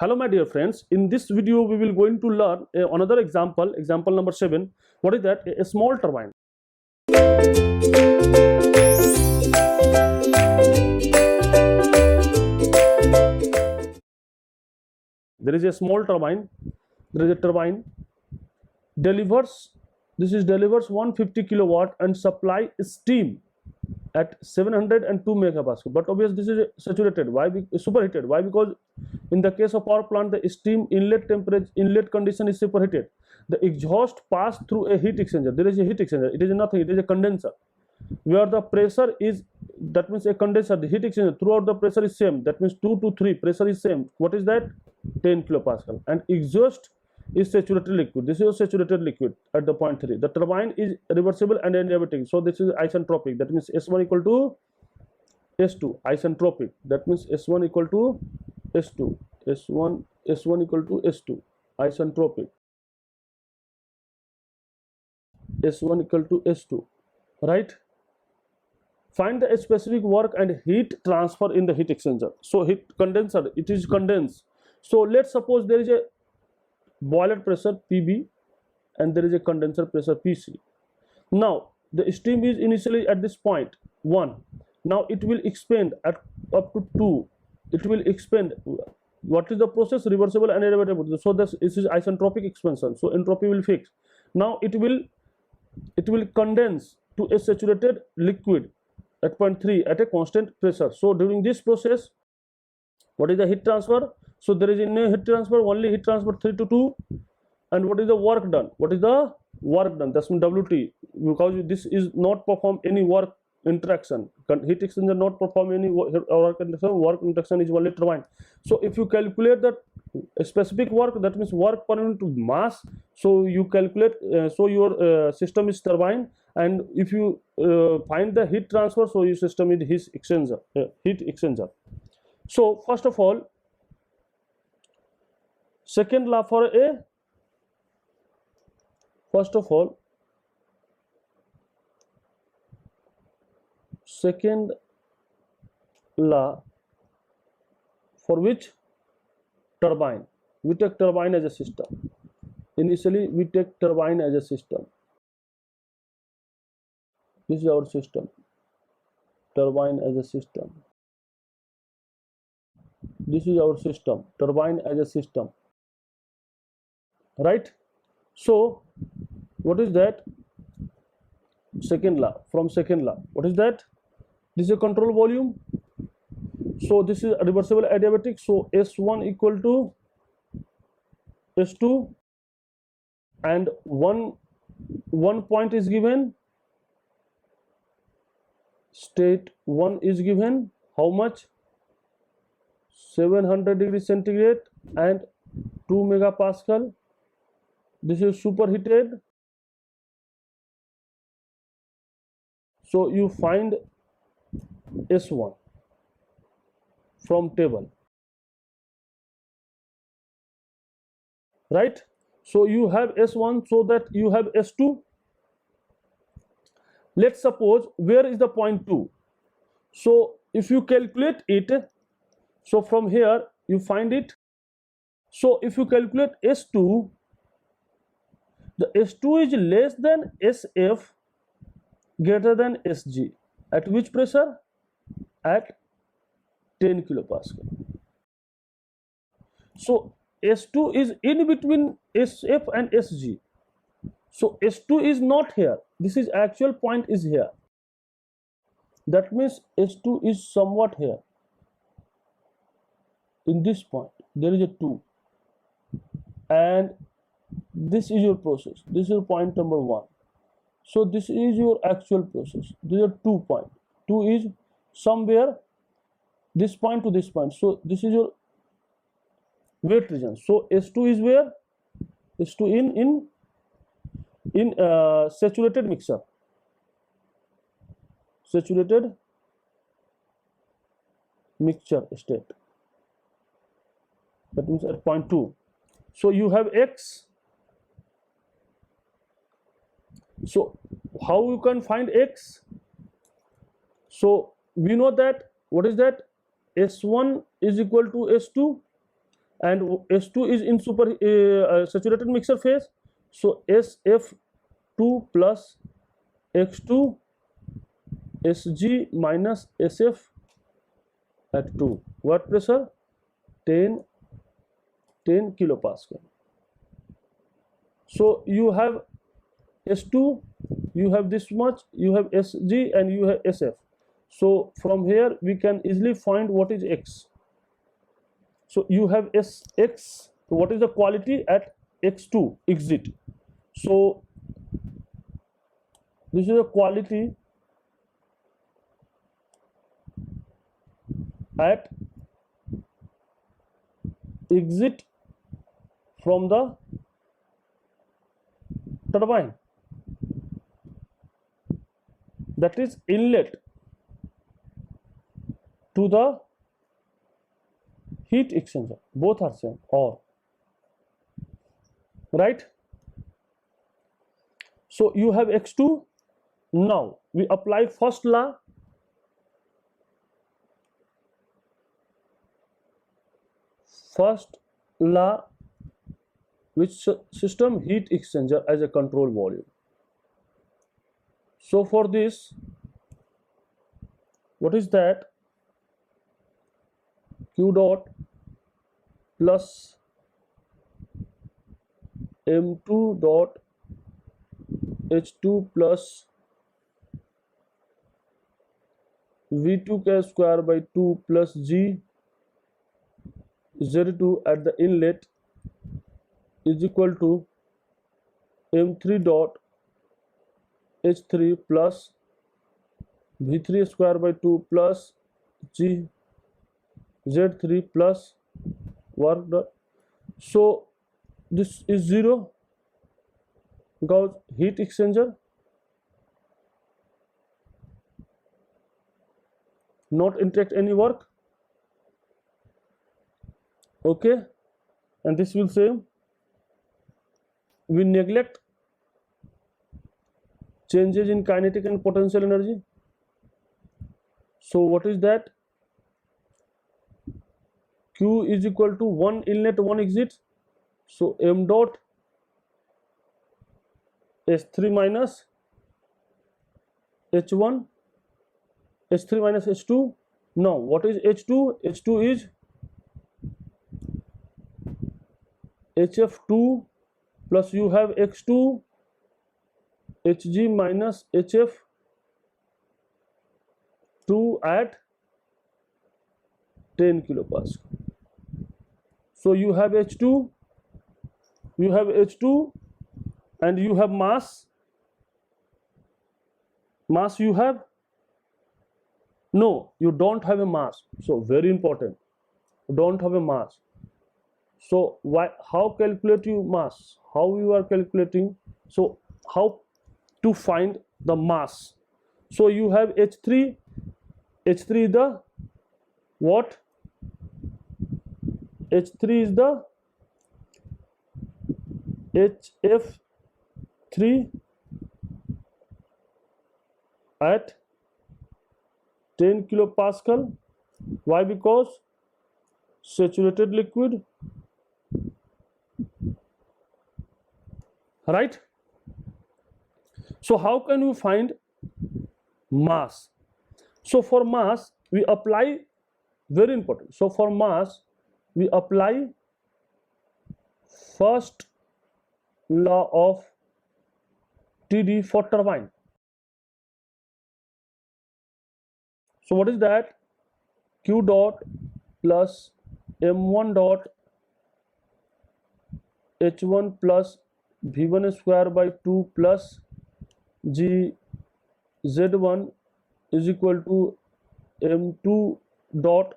Hello my dear friends, in this video we will going to learn another example, example number 7. What is that? A small turbine. There is a small turbine, there is a turbine, delivers 150 kilowatt and supply steam at 702 megapascal, but obviously this is saturated. Why? Superheated. Why? Because in the case of power plant, the steam inlet condition is superheated. The exhaust pass through a heat exchanger. There is a heat exchanger. It is nothing. It is a condenser where the pressure is, that means a condenser, the heat exchanger, throughout the pressure is same. That means 2 to 3 pressure is same. What is that? 10 kilopascal. And exhaust is saturated liquid. This is a saturated liquid at the point 3. The turbine is reversible and adiabatic. So this is isentropic. That means S1 equal to S2. Isentropic. That means S1 equal to S2. S1 equal to S2. Isentropic. S1 equal to S2. Right? Find the specific work and heat transfer in the heat exchanger. So heat condenser, it is condensed. So let's suppose there is a boiler pressure PB and there is a condenser pressure PC. Now the steam is initially at this point 1. Now it will expand at up to 2. It will expand. What is the process? Reversible and adiabatic. So this is isentropic expansion. So entropy will fix. Now it will condense to a saturated liquid at point 3 at a constant pressure. So during this process, what is the heat transfer? So there is no heat transfer, only heat transfer 3 to 2. And what is the work done? What is the work done? That's WT, because this is not perform any work interaction. Heat exchanger not perform any work interaction. Work interaction is only turbine. So if you calculate that specific work, that means work per unit mass. So you calculate. So your system is turbine, and if you find the heat transfer, so your system is heat exchanger. So first of all, second law for a, first of all, second law for which turbine, we take turbine as a system. Initially we take turbine as a system. This is our system, turbine as a system. This is our system, turbine as a system, right? So what is that? Second law. From second law, what is that? This is a control volume. So this is reversible adiabatic. So S1 equal to S2, and one point is given. State 1 is given. How much? 700 degrees centigrade and 2 megapascal. This is superheated. So you find S1 from table, right? So you have S1, so that you have S2. Let's suppose, where is the point 2? So if you calculate it, so from here you find it. So if you calculate S2, the S2 is less than SF, greater than SG. At which pressure? At 10 kilopascal. So S2 is in between SF and SG. So S2 is not here. This is actual point is here. That means S2 is somewhat here. In this point, there is a 2. And this is your process. This is point number 1. So this is your actual process. These are 2 points. 2 is somewhere this point to this point. So this is your wet region. So S2 is where? S2 in saturated mixture. Saturated mixture state. That means at point 2. So you have X. So how you can find X? So we know that, what is that? S1 is equal to S2, and S2 is in super saturated mixture phase. So SF2 plus X2 Sg minus Sf at 2. What pressure? 10 kilopascal. So you have S2, you have this much, you have Sg and you have Sf. So from here we can easily find what is X. So you have Sx. So what is the quality at X2 exit? So this is a quality at exit from the turbine, that is inlet to the heat exchanger. Both are same, or right. So you have X2. Now we apply first law. First law, which system? Heat exchanger as a control volume. So for this, what is that? Q dot plus M2 dot H2 plus V2K square by 2 plus G Z2 at the inlet is equal to M3 dot H3 plus V3 square by 2 plus G Z3 plus work done. So this is 0 because heat exchanger not interact any work. Okay, and this will say we neglect changes in kinetic and potential energy. So what is that? Q is equal to 1 inlet 1 exit. So M dot S3 minus H1 S3 minus H2. Now what is H2? H2 is HF2 plus you have X2 Hg minus Hf2 at 10 kilopascal. So you have H2, and you have mass. Mass you have? No, you don't have a mass. So very important, you don't have a mass. So why? How calculate you mass? How you are calculating? So how to find the mass? So you have H3. H3 is the what? H3 is the HF3 at 10 kilopascal. Why? Because saturated liquid, right? So how can you find mass? So for mass we apply, very important. So for mass we apply first law of TD for turbine. So what is that? Q dot plus M1 dot H1 plus V1 square by 2 plus G Z1 is equal to M2 dot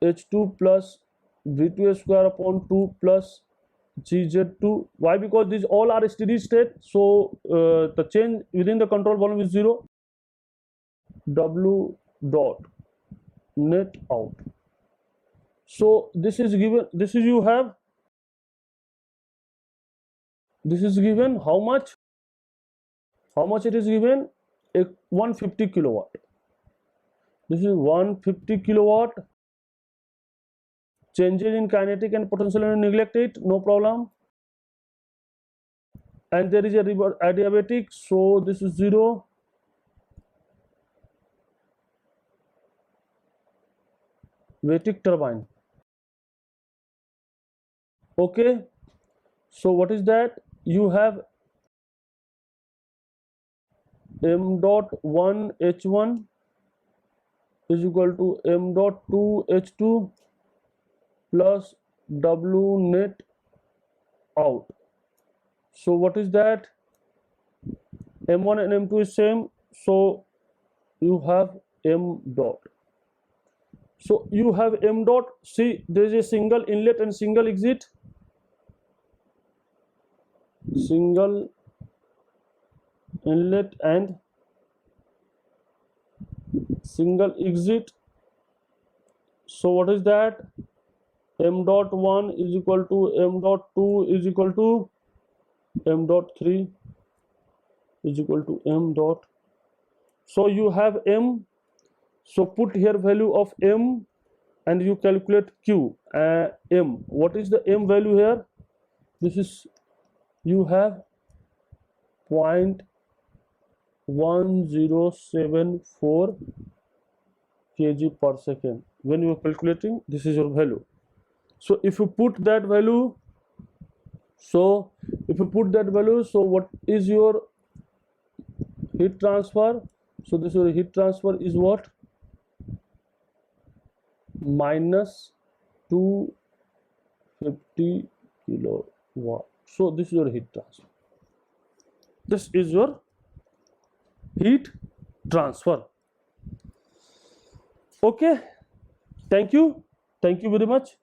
H2 plus V2 square upon 2 plus GZ2. Why? Because these all are steady state. So the change within the control volume is 0. W dot net out. So this is given, this is you have, this is given how much? How much it is given? 150 kilowatt. This is 150 kilowatt changes in kinetic and potential and neglect it, no problem. And there is a adiabatic, so this is 0. Vatic turbine. Okay, so what is that? You have m dot 1 h1 is equal to m dot 2 h2 plus w net out. So what is that? m1 and m2 is same, so you have m dot. So you have m dot. See, there is a single inlet and single exit. Single inlet and single exit. So what is that? M dot 1 is equal to m dot 2 is equal to m dot 3 is equal to m dot. So you have m. So put here value of m and you calculate q. M. What is the m value here? This is, you have 0.1074 kg per second. When you are calculating, this is your value. So if you put that value, so what is your heat transfer? So this your heat transfer is what? Minus 250 kilowatt. So this is your heat transfer. This is your heat transfer. Okay, thank you very much.